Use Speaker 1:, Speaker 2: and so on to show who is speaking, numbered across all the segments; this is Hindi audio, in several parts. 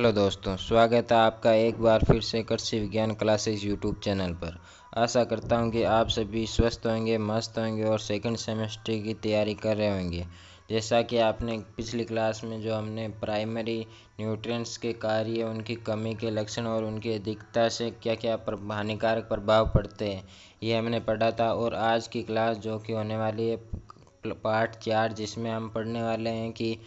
Speaker 1: हेलो दोस्तों, स्वागत है आपका एक बार फिर से कृषि विज्ञान क्लासेस यूट्यूब चैनल पर। आशा करता हूं कि आप सभी स्वस्थ होंगे, मस्त होंगे और सेकंड सेमेस्टर की तैयारी कर रहे होंगे। जैसा कि आपने पिछली क्लास में जो हमने प्राइमरी न्यूट्रिएंट्स के कार्य, उनकी कमी के लक्षण और उनकी अधिकता से क्या क्या हानिकारक प्रभाव पड़ते हैं, ये हमने पढ़ा था। और आज की क्लास जो कि होने वाली है पार्ट 4, जिसमें हम पढ़ने वाले हैं कि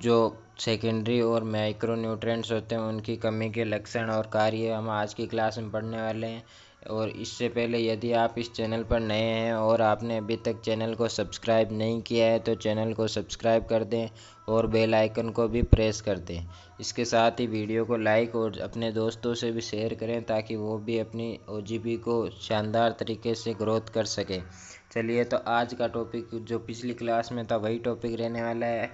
Speaker 1: जो सेकेंडरी और माइक्रो न्यूट्रिएंट्स होते हैं उनकी कमी के लक्षण और कार्य हम आज की क्लास में पढ़ने वाले हैं। और इससे पहले यदि आप इस चैनल पर नए हैं और आपने अभी तक चैनल को सब्सक्राइब नहीं किया है तो चैनल को सब्सक्राइब कर दें और बेल आइकन को भी प्रेस कर दें। इसके साथ ही वीडियो को लाइक और अपने दोस्तों से भी शेयर करें ताकि वो भी अपनी ओजीपी को शानदार तरीके से ग्रोथ कर सके। चलिए, तो आज का टॉपिक जो पिछली क्लास में था वही टॉपिक रहने वाला है।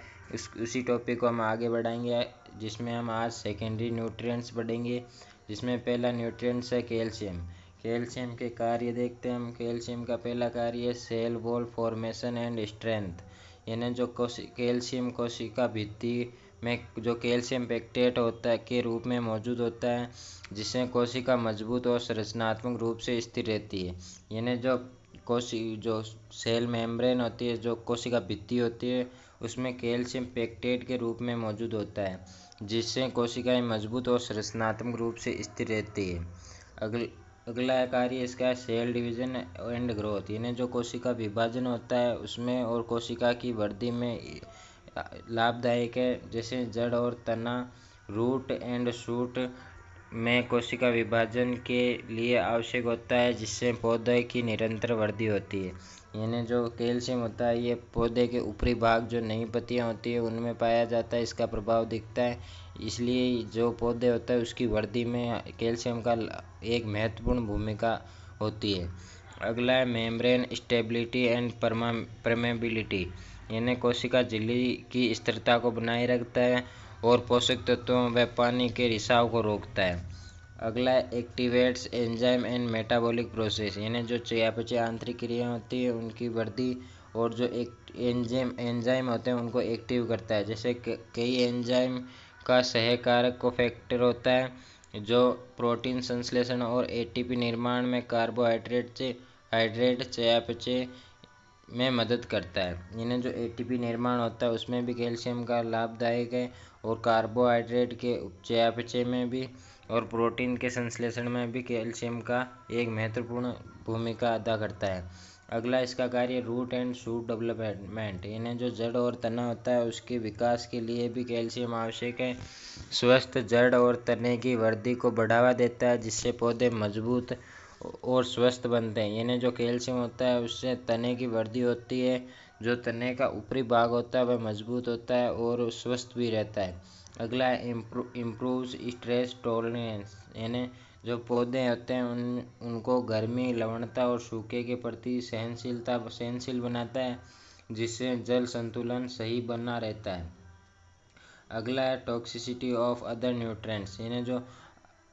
Speaker 1: उसी टॉपिक को हम आगे बढ़ाएंगे, जिसमें हम आज सेकेंडरी न्यूट्रिएंट्स पढ़ेंगे। जिसमें पहला न्यूट्रिएंट्स है कैल्शियम। कैल्शियम के कार्य देखते हैं हम। कैल्शियम का पहला कार्य है cell wall formation and strength. यानी जो कैल्शियम कोशिका भित्ति में जो कैल्शियम पेक्टेट होता है के रूप में मौजूद होता है, जिससे कोशिका मजबूत और संरचनात्मक रूप से स्थिर रहती है। यानी जो सेल मेम्ब्रेन होती है, जो कोशिका भित्ति होती है, उसमें कैल्शियम पेक्टेट के रूप में मौजूद होता है, जिससे कोशिकाएं मजबूत और संरचनात्मक रूप से स्थिर रहती है। अगला कार्य इसका है सेल डिवीजन एंड ग्रोथ। यानी जो कोशिका विभाजन होता है उसमें और कोशिका की वृद्धि में लाभदायक है। जैसे जड़ और तना, रूट एंड शूट में कोशिका विभाजन के लिए आवश्यक होता है, जिससे पौधे की निरंतर वृद्धि होती है। यानी जो कैल्शियम होता है ये पौधे के ऊपरी भाग जो नई पत्तियां होती है उनमें पाया जाता है, इसका प्रभाव दिखता है। इसलिए जो पौधे होता है उसकी वृद्धि में कैल्शियम का एक महत्वपूर्ण भूमिका होती है। अगला है मेम्ब्रेन स्टेबिलिटी एंड परमेबिलिटी। यानी कोशिका झिल्ली की स्थिरता को बनाए रखता है और पोषक तत्वों व पानी के रिसाव को रोकता है। अगला है activates enzyme and metabolic process. यानी जो चयापचय आंतरिक क्रिया होती है उनकी वृद्धि और जो एक एंजाइम होते हैं उनको एक्टिव करता है। जैसे कई एंजाइम का सहकारक को फैक्टर होता है जो प्रोटीन संश्लेषण और एटीपी निर्माण में हाइड्रेट चयापचय में मदद करता है। यानी जो एटीपी निर्माण होता है उसमें भी कैल्शियम का लाभदायक है, और कार्बोहाइड्रेट के चयापचय में भी और प्रोटीन के संश्लेषण में भी कैल्शियम का एक महत्वपूर्ण भूमिका अदा करता है। अगला इसका कार्य रूट एंड शूट डेवलपमेंट। यानी जो जड़ और तना होता है उसके विकास के लिए भी कैल्शियम आवश्यक है। स्वस्थ जड़ और तने की वृद्धि को बढ़ावा देता है, जिससे पौधे मजबूत और स्वस्थ बनते हैं। यानी जो कैल्शियम होता है उससे तने की वृद्धि होती है, जो तने का ऊपरी भाग होता है वह मजबूत होता है और स्वस्थ भी रहता है। अगला है इम्प्रूव्स स्ट्रेस टॉलरेंस। यानी जो पौधे होते हैं उनको गर्मी, लवणता और सूखे के प्रति सहनशील बनाता है, जिससे जल संतुलन सही बना रहता है। अगला है टॉक्सिसिटी ऑफ अदर न्यूट्रिएंट्स। यानी जो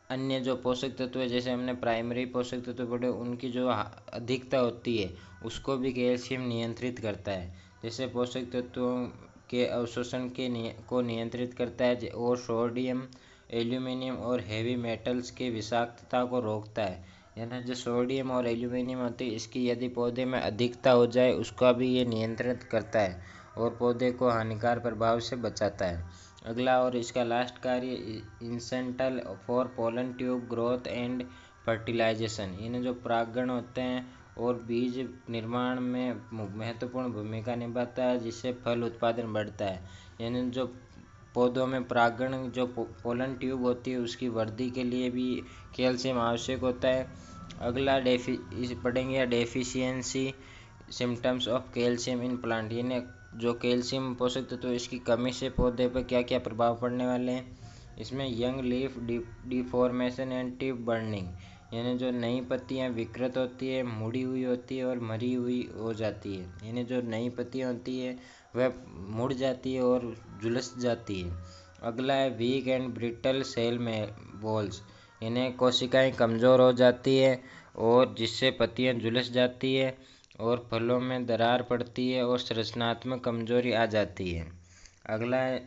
Speaker 1: अन्य जो पोषक तत्व है, जैसे हमने प्राइमरी पोषक तत्व पढ़े, उनकी जो अधिकता होती है उसको भी कैल्शियम नियंत्रित करता है। जैसे पोषक तत्वों के अवशोषण को नियंत्रित करता है और सोडियम, एल्यूमिनियम और हेवी मेटल्स के विषाक्तता को रोकता है। यानी जो सोडियम और एल्यूमिनियम होती है इसकी यदि पौधे में अधिकता हो जाए उसका भी ये नियंत्रित करता है और पौधे को हानिकारक प्रभाव से बचाता है। अगला और इसका लास्ट कार्य essential for pollen tube growth and fertilization. यानी जो परागण होते हैं और बीज निर्माण में महत्वपूर्ण भूमिका निभाता है, जिससे फल उत्पादन बढ़ता है। यानी जो पौधों में परागण जो पोलन ट्यूब होती है उसकी वृद्धि के लिए भी कैल्शियम आवश्यक होता है। अगला पढ़ेंगे deficiency symptoms of calcium in plant. यानी जो कैल्शियम पोषक तत्व इसकी कमी से पौधे पर क्या क्या प्रभाव पड़ने वाले हैं। इसमें young leaf deformation and tip burning. यानी जो नई पत्तियां विकृत होती है, मुड़ी हुई होती है और मरी हुई हो जाती है। यानी जो नई पत्तियां होती है वह मुड़ जाती है और झुलस जाती है। अगला है वीक एंड ब्रिटल सेल में वॉल्स। यानी कोशिकाएं कमज़ोर हो जाती है और जिससे पत्तियां झुलस जाती है और फलों में दरार पड़ती है और संरचनात्मक कमजोरी आ जाती है। अगला है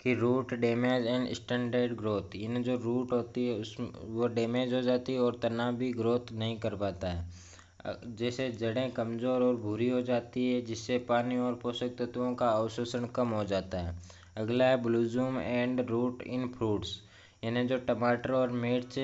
Speaker 1: कि root damage and stunted growth, यानी जो रूट होती है उस वो डैमेज हो जाती है और तना भी ग्रोथ नहीं कर पाता है। जैसे जड़ें कमज़ोर और भूरी हो जाती है, जिससे पानी और पोषक तत्वों का अवशोषण कम हो जाता है। अगला है ब्लूजूम एंड रूट इन फ्रूट्स, यानी जो टमाटर और मिर्च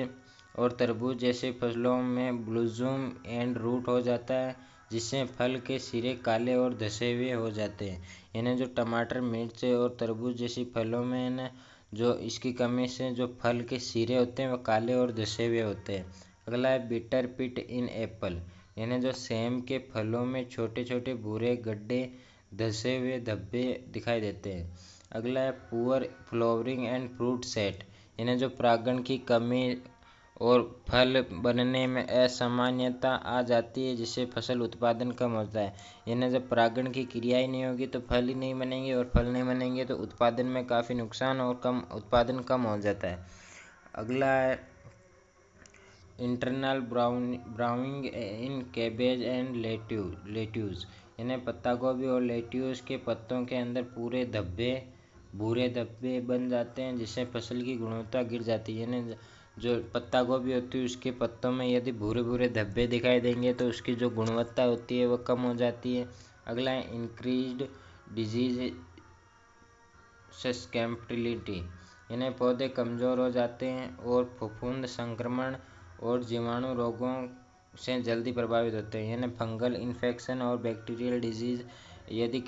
Speaker 1: और तरबूज जैसे फसलों में ब्लूजूम एंड रूट हो जाता है, जिससे फल के सिरे काले और धसे हुए हो जाते हैं। यानी जो टमाटर मिर्च और तरबूज जैसी फलों में है ना, जो इसकी कमी से जो फल के सिरे होते हैं वो काले और धसे हुए होते हैं। अगला है बिटर पिट इन एप्पल, यानी जो सेम के फलों में छोटे छोटे भूरे गड्ढे धसे हुए धब्बे दिखाई देते हैं। अगला है poor flowering and fruit set, यानी जो परागण की कमी और फल बनने में असामान्यता आ जाती है, जिससे फसल उत्पादन कम होता है। यानी जब परागण की क्रिया ही नहीं होगी तो फल ही नहीं बनेंगे, और फल नहीं बनेंगे तो उत्पादन में काफ़ी नुकसान और उत्पादन कम हो जाता है। अगला है internal browning in cabbage and lettuce, यानी पत्ता गोभी और लेट्यूस के पत्तों के अंदर भूरे धब्बे बन जाते हैं, जिससे फसल की गुणवत्ता गिर जाती है। यानी जो पत्ता गोभी होती है उसके पत्तों में यदि भूरे भूरे धब्बे दिखाई देंगे तो उसकी जो गुणवत्ता होती है वो कम हो जाती है। अगला है इंक्रीज्ड डिजीज सस्केप्टिबिलिटी, यानी पौधे कमज़ोर हो जाते हैं और फफूंद संक्रमण और जीवाणु रोगों से जल्दी प्रभावित होते हैं। यानी फंगल इन्फेक्शन और बैक्टीरियल डिजीज़, यदि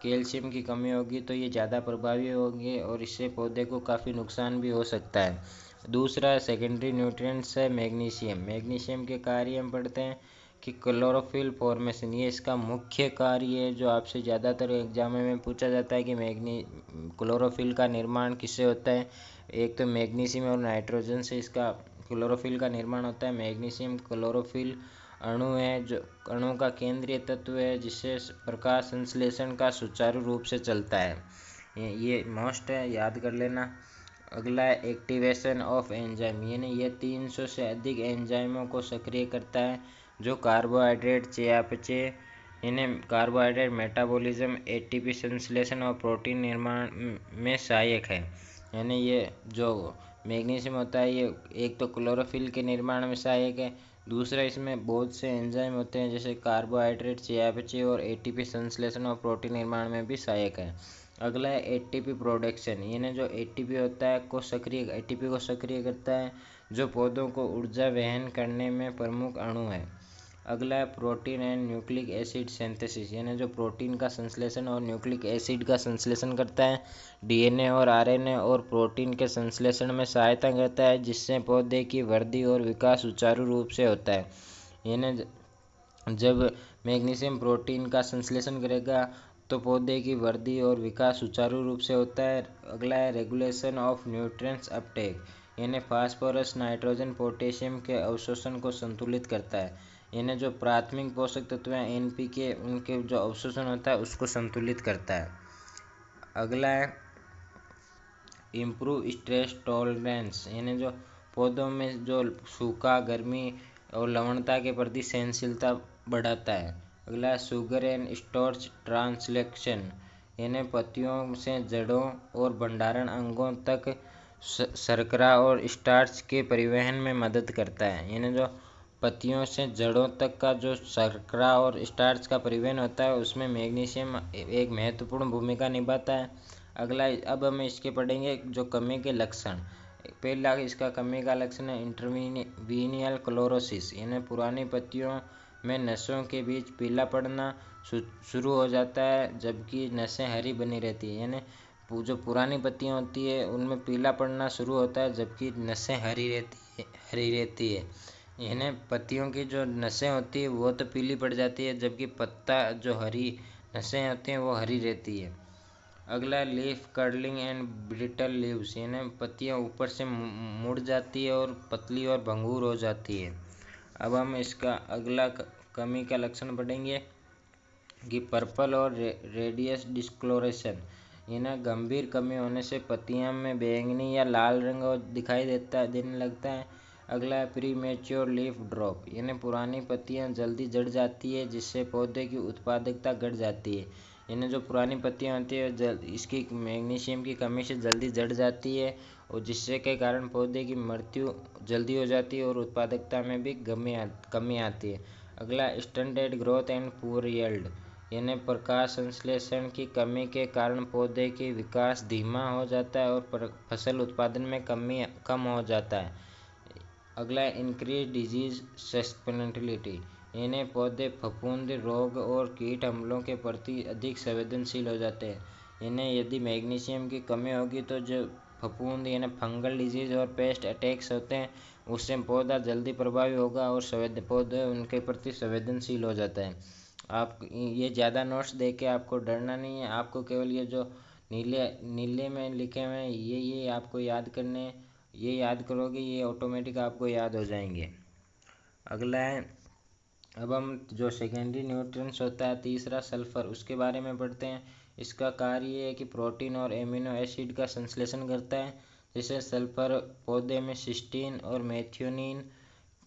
Speaker 1: कैल्शियम की कमी होगी तो ये ज़्यादा प्रभावी होंगे और इससे पौधे को काफ़ी नुकसान भी हो सकता है। दूसरा सेकेंडरी न्यूट्रिएंट्स है मैग्नीशियम के कार्य हम पढ़ते हैं कि क्लोरोफिल फॉर्मेशन, ये इसका मुख्य कार्य है जो आपसे ज़्यादातर एग्जाम में पूछा जाता है कि क्लोरोफिल का निर्माण किससे होता है। एक तो मैग्नीशियम और नाइट्रोजन से इसका क्लोरोफिल का निर्माण होता है। मैग्नीशियम क्लोरोफिल अणु है, जो अणु का केंद्रीय तत्व है, जिससे प्रकाश संश्लेषण का सुचारू रूप से चलता है। ये मोस्ट है, याद कर लेना। अगला है एक्टिवेशन ऑफ एंजाइम, यानी ये 300 से अधिक एंजाइमों को सक्रिय करता है जो कार्बोहाइड्रेट चयापचय, यानी कार्बोहाइड्रेट मेटाबॉलिज्म, एटीपी संश्लेषण और प्रोटीन निर्माण में सहायक है। यानी ये जो मैग्नीशियम होता है ये एक तो क्लोरोफिल के निर्माण में सहायक है, दूसरा इसमें बहुत से एंजाइम होते हैं जैसे कार्बोहाइड्रेट चयापचय और एटीपी संश्लेषण और प्रोटीन निर्माण में भी सहायक है। अगला है एटीपी प्रोडक्शन, यानी जो एटीपी होता है एटीपी को सक्रिय करता है, जो पौधों को ऊर्जा वहन करने में प्रमुख अणु है। अगला है protein and nucleic acid synthesis, यानी जो प्रोटीन का संश्लेषण और न्यूक्लिक एसिड का संश्लेषण करता है, डीएनए और आरएनए और प्रोटीन के संश्लेषण में सहायता करता है, जिससे पौधे की वृद्धि और विकास सुचारू रूप से होता है। यानी जब मैग्नीशियम प्रोटीन का संश्लेषण करेगा तो पौधे की वृद्धि और विकास सुचारू रूप से होता है। अगला है रेगुलेशन ऑफ न्यूट्रिएंट्स अपटेक, यानी फास्फोरस नाइट्रोजन पोटेशियम के अवशोषण को संतुलित करता है। यानी जो प्राथमिक पोषक तत्व हैं एनपीके, उनके जो अवशोषण होता है उसको संतुलित करता है। अगला है इम्प्रूव स्ट्रेस टॉलरेंस, यानी जो पौधों में जो सूखा, गर्मी और लवणता के प्रति सहनशीलता बढ़ाता है। अगला है शुगर एंड स्टार्च ट्रांसलेशन, यानी पत्तियों से जड़ों और भंडारण अंगों तक शर्करा और स्टार्च के परिवहन में मदद करता है। यानी जो पत्तियों से जड़ों तक का जो शर्करा और स्टार्च का परिवहन होता है उसमें मैग्नीशियम एक महत्वपूर्ण भूमिका निभाता है। अगला अब हम इसके पढ़ेंगे जो कमी के लक्षण। पहला इसका कमी का लक्षण है इंटरवीनियल क्लोरोसिस, यानी पुरानी पत्तियों में नसों के बीच पीला पड़ना शुरू हो जाता है जबकि नसें हरी बनी रहती है। यानी जो पुरानी पत्तियां होती है उनमें पीला पड़ना शुरू होता है जबकि नसें हरी रहती है। यानी पत्तियों की जो नसें होती है वो तो पीली पड़ जाती है जबकि पत्ता जो हरी नसें होती हैं वो हरी रहती है। अगला leaf curling and brittle leaves, यानी पत्तियां ऊपर से मुड़ जाती है और पतली और भंगूर हो जाती है। अब हम इसका अगला कमी का लक्षण पढ़ेंगे कि पर्पल और रेडियस डिस्क्लोरेशन, यानी गंभीर कमी होने से पत्तियां में बैंगनी या लाल रंग दिखाई देने लगता है। अगला है प्री मैच्योर लीफ ड्रॉप, यानी पुरानी पत्तियां जल्दी झड़ जाती है जिससे पौधे की उत्पादकता घट जाती है। इन्हें जो पुरानी पत्तियाँ होती है इसकी मैग्नीशियम की कमी से जल्दी जड़ जाती है और जिससे के कारण पौधे की मृत्यु जल्दी हो जाती है और उत्पादकता में भी कमी आती है। अगला stunted growth and poor yield, यानी प्रकाश संश्लेषण की कमी के कारण पौधे की विकास धीमा हो जाता है और फसल उत्पादन में कम हो जाता है। अगला इंक्रीज डिजीज सस्टेनेबिलिटी, यानी पौधे फफूंद रोग और कीट हमलों के प्रति अधिक संवेदनशील हो जाते हैं। इन्हें यदि मैग्नीशियम की कमी होगी तो जो फफूंद यानी फंगल डिजीज और पेस्ट अटैक्स होते हैं उससे पौधा जल्दी प्रभावी होगा और पौधे उनके प्रति संवेदनशील हो जाता है। आप ये ज़्यादा नोट्स दे के आपको डरना नहीं है, आपको केवल ये जो नीले नीले में लिखे हुए हैं ये आपको याद करने, ये याद करोगे ये ऑटोमेटिक आपको याद हो जाएंगे। अगला है, अब हम जो सेकेंडरी न्यूट्रिएंट्स होता है तीसरा सल्फर, उसके बारे में पढ़ते हैं। इसका कार्य ये है कि प्रोटीन और एमिनो एसिड का संश्लेषण करता है। जैसे सल्फर पौधे में सिस्टीन और मेथियोनिन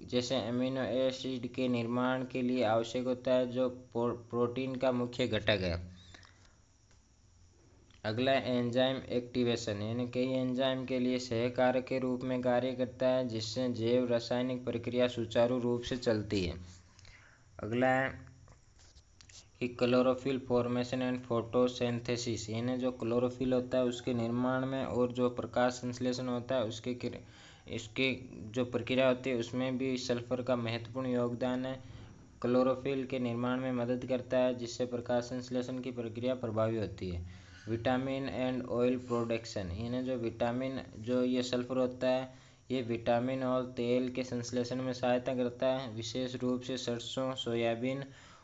Speaker 1: जैसे अमीनो एसिड के निर्माण के लिए आवश्यक होता है जो प्रोटीन का मुख्य घटक है। अगला एंजाइम एक्टिवेशन, यानी कई एंजाइम के लिए सहकारक के रूप में कार्य करता है जिससे जैव रासायनिक प्रक्रिया सुचारू रूप से चलती है। अगला है कि क्लोरोफिल फॉर्मेशन एंड फोटोसिंथेसिस, यानी जो क्लोरोफिल होता है उसके निर्माण में और जो प्रकाश संश्लेषण होता है इसके जो प्रक्रिया होती है उसमें भी सल्फर का महत्वपूर्ण योगदान है। क्लोरोफिल के निर्माण में मदद करता है जिससे प्रकाश संश्लेषण की प्रक्रिया प्रभावी होती है। विटामिन एंड ऑयल प्रोडक्शन, यानी जो विटामिन जो ये सल्फर होता है ये विटामिन और तेल के संश्लेषण में सहायता करता है, विशेष रूप से सरसों, सोयाबीन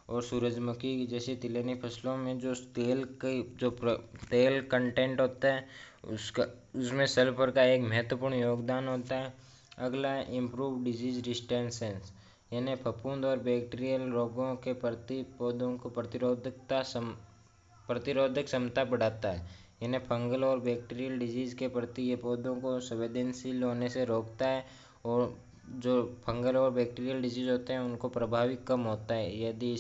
Speaker 1: और सूरजमुखी जैसी तिलहनी फसलों में जो तेल कंटेंट होता है उसमें सल्फर का एक महत्वपूर्ण योगदान होता है। अगला है इम्प्रूव डिजीज रेजिस्टेंस, यानी फफूंद और बैक्टीरियल रोगों के प्रति पौधों को प्रतिरोधक क्षमता बढ़ाता है। इन्हें फंगल और बैक्टीरियल डिजीज के प्रति ये पौधों को संवेदनशील होने से रोकता है और जो फंगल और बैक्टीरियल डिजीज होते हैं उनको प्रभावी कम होता है यदि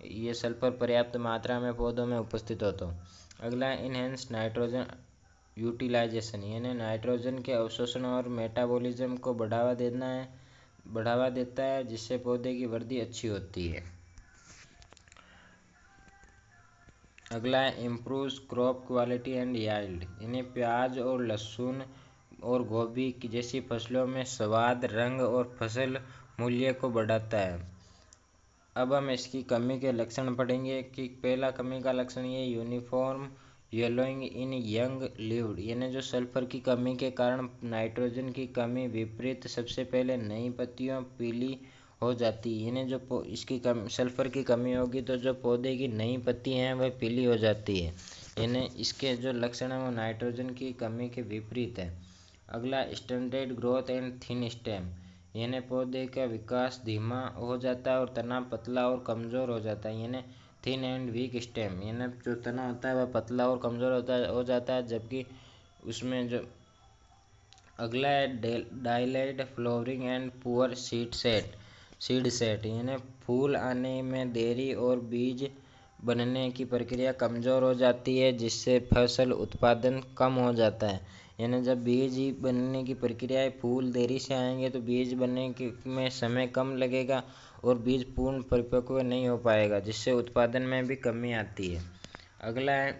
Speaker 1: ये सल्फर पर्याप्त मात्रा में पौधों में उपस्थित हो तो। अगला इनहेंस नाइट्रोजन यूटिलाइजेशन, यानी नाइट्रोजन के अवशोषण और मेटाबॉलिज्म को बढ़ावा देता है जिससे पौधे की वृद्धि अच्छी होती है। अगला है improve crop quality and yield, यानी प्याज और लहसुन और गोभी की जैसी फसलों में स्वाद, रंग और फसल मूल्य को बढ़ाता है। अब हम इसकी कमी के लक्षण पढ़ेंगे कि पहला कमी का लक्षण ये यूनिफॉर्म येलोइंग इन यंग लीव्ड, यानी जो सल्फर की कमी के कारण नाइट्रोजन की कमी विपरीत सबसे पहले नई पत्तियों पीली हो जाती है। यानी जो इसकी सल्फर की कमी होगी तो जो पौधे की नई पत्ती हैं वह पीली हो जाती है, यानी इसके जो लक्षण हैं वो नाइट्रोजन की कमी के विपरीत है। अगला stunted growth and thin stem, यानी पौधे का विकास धीमा हो जाता है और तना पतला और कमज़ोर हो जाता है, यानी थिन एंड वीक स्टेम, यानी जो तना होता है वह पतला और कमज़ोर हो जाता है जबकि उसमें जो अगला है delayed flowering and poor seed set, यानी फूल आने में देरी और बीज बनने की प्रक्रिया कमज़ोर हो जाती है जिससे फसल उत्पादन कम हो जाता है। यानी जब बीज बनने की प्रक्रिया फूल देरी से आएंगे तो बीज बनने में समय कम लगेगा और बीज पूर्ण परिपक्व नहीं हो पाएगा जिससे उत्पादन में भी कमी आती है। अगला है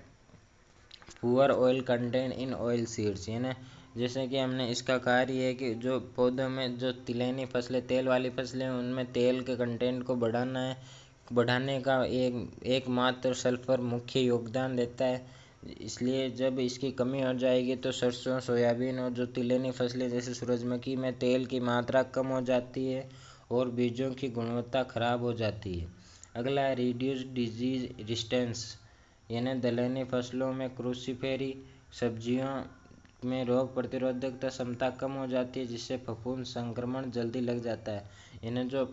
Speaker 1: poor oil content in oil seeds, यानी जैसे कि हमने इसका कार्य है कि जो पौधों में जो तिलहनी फसलें तेल वाली फसलें उनमें तेल के कंटेंट को बढ़ाने का एकमात्र सल्फर मुख्य योगदान देता है। इसलिए जब इसकी कमी हो जाएगी तो सरसों, सोयाबीन और जो तिलहनी फसलें जैसे सूरजमुखी में तेल की मात्रा कम हो जाती है और बीजों की गुणवत्ता खराब हो जाती है। अगला है रिड्यूस डिजीज रेजिस्टेंस, यानी दलहनी फसलों में क्रूसीफेरी सब्जियों में रोग प्रतिरोधकता क्षमता कम हो जाती है जिससे फफूंद संक्रमण जल्दी लग जाता है। इन्हें जो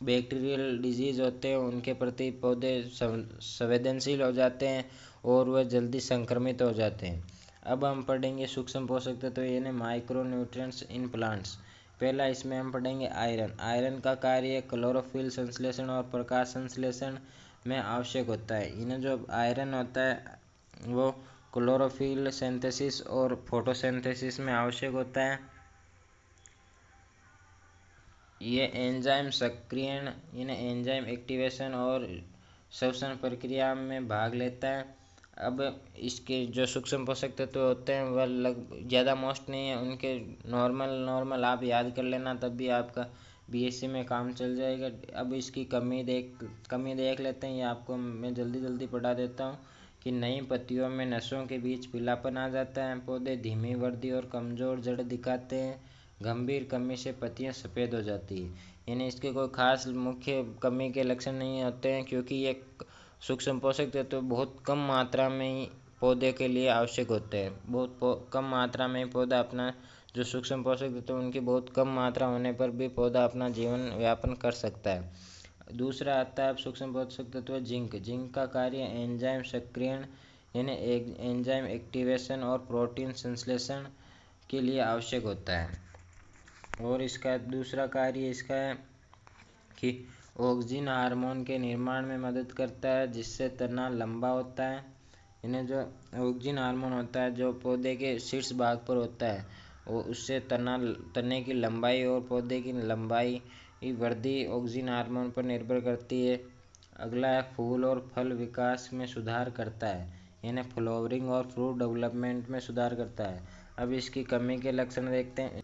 Speaker 1: बैक्टीरियल डिजीज़ होते हैं उनके प्रति पौधे संवेदनशील हो जाते हैं और वह जल्दी संक्रमित हो जाते हैं। अब हम पढ़ेंगे सूक्ष्म पोषक तत्व यानी माइक्रो न्यूट्रिएंट्स इन प्लांट्स। पहला इसमें हम पढ़ेंगे आयरन। आयरन का कार्य क्लोरोफिल संश्लेषण और प्रकाश संश्लेषण, में आवश्यक होता है। इन्हें जो आयरन होता है वो क्लोरोफिल सिंथेसिस और फोटोसिंथेसिस में आवश्यक होता है। ये एंजाइम सक्रियण इन्हें एंजाइम एक्टिवेशन और श्वसन प्रक्रिया में भाग लेता है। अब इसके जो सूक्ष्म पोषक तत्व होते हैं वह ज़्यादा मोस्ट नहीं है, उनके नॉर्मल आप याद कर लेना, तब भी आपका बीएससी में काम चल जाएगा। अब इसकी कमी देख लेते हैं। ये आपको मैं जल्दी पढ़ा देता हूँ कि नई पत्तियों में नसों के बीच पीलापन आ जाता है। पौधे धीमी वृद्धि और कमज़ोर जड़ दिखाते हैं। गंभीर कमी से पत्तियां सफ़ेद हो जाती है। यानी इसके कोई खास मुख्य कमी के लक्षण नहीं होते हैं, क्योंकि ये सूक्ष्म पोषक तत्व बहुत कम मात्रा में ही पौधे के लिए आवश्यक होते हैं। बहुत कम मात्रा में पौधा अपना जो सूक्ष्म पोषक तत्व उनकी बहुत कम मात्रा होने पर भी पौधा अपना जीवन यापन कर सकता है। दूसरा आता है सूक्ष्म पोषक तत्व जिंक। जिंक का कार्य एंजाइम सक्रियण यानी एंजाइम एक्टिवेशन और प्रोटीन संश्लेषण के लिए आवश्यक होता है। और इसका दूसरा कार्य इसका है कि ऑक्सिन हार्मोन के निर्माण में मदद करता है, जिससे तना लंबा होता है। इन्हें जो ऑक्सिन हार्मोन होता है जो पौधे के शीर्ष भाग पर होता है, वो उससे तने की लंबाई और पौधे की लंबाई की वृद्धि ऑक्सिन हार्मोन पर निर्भर करती है। अगला है फूल और फल विकास में सुधार करता है। इन्हें फ्लावरिंग और फ्रूट डेवलपमेंट में सुधार करता है। अब इसकी कमी के लक्षण देखते हैं।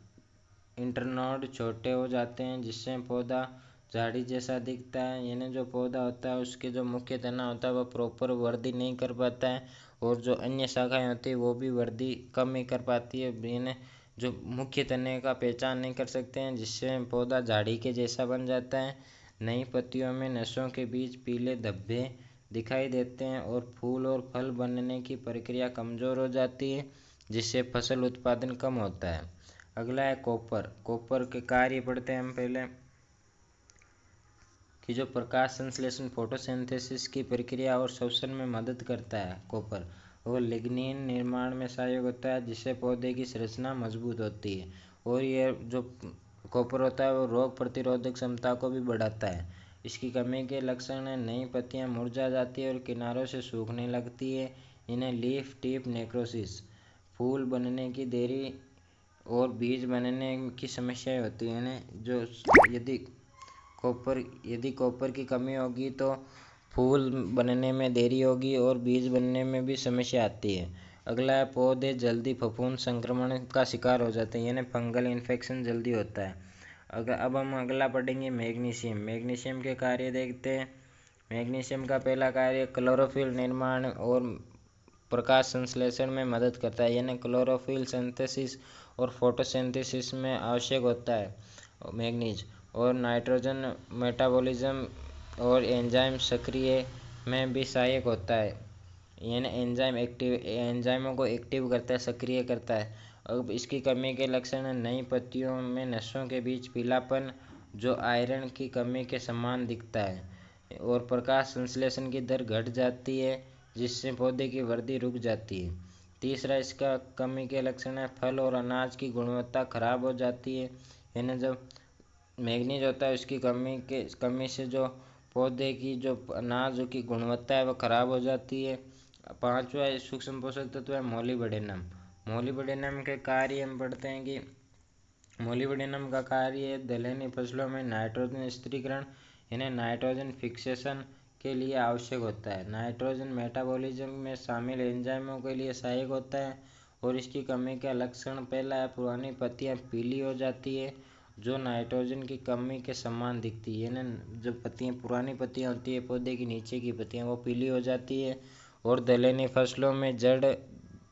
Speaker 1: इंटरनोड छोटे हो जाते हैं, जिससे पौधा झाड़ी जैसा दिखता है। यानी जो पौधा होता है उसके जो मुख्य तना होता है वह प्रॉपर वृद्धि नहीं कर पाता है, और जो अन्य शाखाएं होती है वो भी वृद्धि कम ही कर पाती है। इन्हें जो मुख्य तने का पहचान नहीं कर सकते हैं, जिससे पौधा झाड़ी के जैसा बन जाता है। नई पत्तियों में नसों के बीच पीले धब्बे दिखाई देते हैं, और फूल और फल बनने की प्रक्रिया कमज़ोर हो जाती है, जिससे फसल उत्पादन कम होता है। अगला है कॉपर के कार्य पढ़ते हैं हम पहले, कि जो प्रकाश संश्लेषण फोटोसिंथेसिस की प्रक्रिया और श्वसन में मदद करता है कॉपर, और लिग्निन निर्माण में सहायक होता है, जिससे पौधे की संरचना मजबूत होती है। और ये जो कॉपर होता है वो रोग प्रतिरोधक क्षमता को भी बढ़ाता है। इसकी कमी के लक्षण है नई पत्तियां मुरझा जाती है और किनारों से सूखने लगती है। इन्हें लीफ टिप नेक्रोसिस, फूल बनने की देरी और बीज बनने की समस्याएं होती हैं। इन्हें जो यदि कॉपर की कमी होगी तो फूल बनने में देरी होगी और बीज बनने में भी समस्या आती है। अगला है पौधे जल्दी फफूंद संक्रमण का शिकार हो जाते हैं, यानी फंगल इन्फेक्शन जल्दी होता है। अब हम अगला पढ़ेंगे मैग्नीशियम के कार्य देखते हैं। मैग्नीशियम का पहला कार्य क्लोरोफिल निर्माण और प्रकाश संश्लेषण में मदद करता है, यानी क्लोरोफिल सिंथेसिस और फोटोसिंथेसिस में आवश्यक होता है मैग्नीज। और नाइट्रोजन मेटाबॉलिज्म और एंजाइम सक्रिय में भी सहायक होता है, यानी एंजाइमों को एक्टिव करता है, सक्रिय करता है। अब इसकी कमी के लक्षण है नई पत्तियों में नसों के बीच पीलापन, जो आयरन की कमी के समान दिखता है, और प्रकाश संश्लेषण की दर घट जाती है, जिससे पौधे की वृद्धि रुक जाती है। तीसरा इसका कमी के लक्षण है फल और अनाज की गुणवत्ता खराब हो जाती है, यानी जब मैग्नीज होता है उसकी कमी से जो पौधे की जो अनाज की गुणवत्ता है वह खराब हो जाती है। पांचवा सूक्ष्म पोषक तत्व है मोलिब्डेनम के कार्य हम पढ़ते हैं कि मोलिब्डेनम का कार्य दलहनी फसलों में नाइट्रोजन स्थिरीकरण यानी नाइट्रोजन फिक्सेशन के लिए आवश्यक होता है। नाइट्रोजन मेटाबॉलिज्म में शामिल एंजाइमों के लिए सहायक होता है। और इसकी कमी का लक्षण पहला है पुरानी पत्तियां पीली हो जाती है, जो नाइट्रोजन की कमी के समान दिखती है। यानी जो पुरानी पत्तियां होती है पौधे की नीचे की पत्तियां वो पीली हो जाती है। और दलहनी फसलों में जड़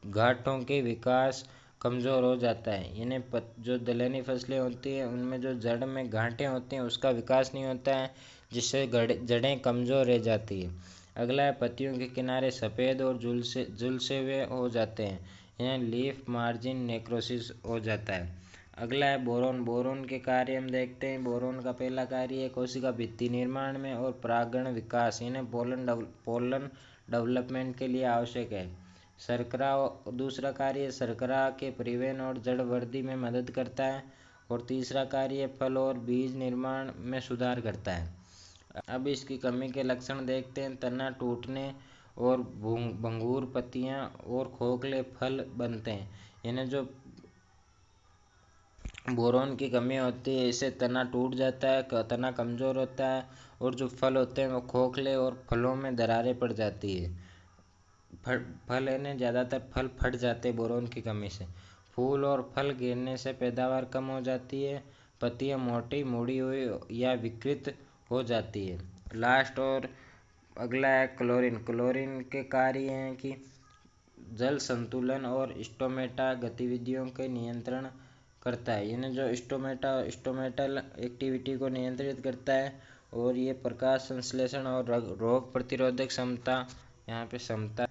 Speaker 1: गांठों के विकास कमज़ोर हो जाता है, यानी जो दलहनी फसलें होती हैं उनमें जो जड़ में गांठें होती हैं उसका विकास नहीं होता है, जिससे जड़ें कमज़ोर रह जाती है। अगला है पत्तियों के किनारे सफ़ेद और झुलसे हुए हो जाते हैं, यानी लीफ मार्जिन नेक्रोसिस हो जाता है। अगला है बोरोन के कार्य हम देखते हैं। बोरोन का पहला कार्य है कोशिका भित्ति निर्माण में और परागण विकास यानी पोलन डेवलपमेंट के लिए आवश्यक है। शर्करा दूसरा कार्य शर्करा के परिवहन और जड़ वृद्धि में मदद करता है। और तीसरा कार्य फल और बीज निर्माण में सुधार करता है। अब इसकी कमी के लक्षण देखते हैं। तना टूटने और भंगुर पत्तियां और खोखले फल बनते हैं। यानी जो बोरोन की कमी होती है, इससे तना टूट जाता है, तना कमज़ोर होता है और जो फल होते हैं वो खोखले और फलों में दरारें पड़ जाती है। फल यानी ज़्यादातर फल फट जाते हैं बोरोन की कमी से। फूल और फल गिरने से पैदावार कम हो जाती है। पत्तियां मोटी मुड़ी हुई या विकृत हो जाती है। लास्ट और अगला है क्लोरीन। क्लोरीन के कार्य हैं कि जल संतुलन और स्टोमेटा गतिविधियों के नियंत्रण करता है। यानी जो स्टोमेटल एक्टिविटी को नियंत्रित करता है और ये प्रकाश संश्लेषण और रोग प्रतिरोधक क्षमता, यहाँ पे क्षमता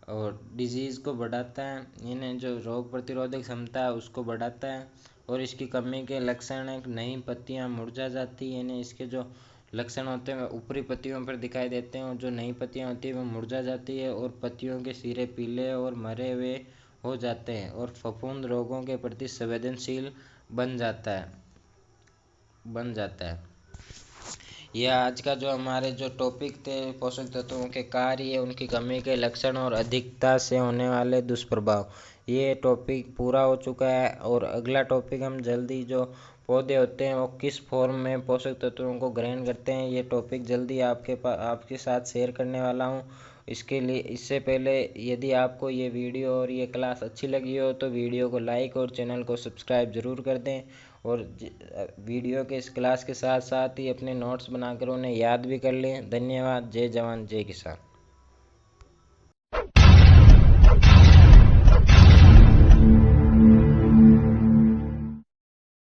Speaker 1: और डिजीज़ को बढ़ाता है। यानी जो रोग प्रतिरोधक क्षमता है उसको बढ़ाता है। और इसकी कमी के लक्षण है नई पत्तियां मुरझा जाती है। यानी इसके जो लक्षण होते हैं वह ऊपरी पत्तियों पर दिखाई देते हैं और जो नई पत्तियां होती है वो मुरझा जाती है और पत्तियों के सिरे पीले और मरे हुए हो जाते हैं और फफूंद रोगों के प्रति संवेदनशील बन जाता है। यह आज का जो हमारे जो टॉपिक थे पोषक तत्वों के कार्य, उनकी कमी के लक्षण और अधिकता से होने वाले दुष्प्रभाव, ये टॉपिक पूरा हो चुका है। और अगला टॉपिक हम जल्दी जो पौधे होते हैं वो किस फॉर्म में पोषक तत्वों को ग्रहण करते हैं, ये टॉपिक जल्दी आपके साथ शेयर करने वाला हूँ। इसके लिए इससे पहले यदि आपको ये वीडियो और ये क्लास अच्छी लगी हो तो वीडियो को लाइक और चैनल को सब्सक्राइब ज़रूर कर दें। और वीडियो के इस क्लास के साथ साथ ही अपने नोट्स बनाकर उन्हें याद भी कर लें। धन्यवाद। जय जवान जय किसान।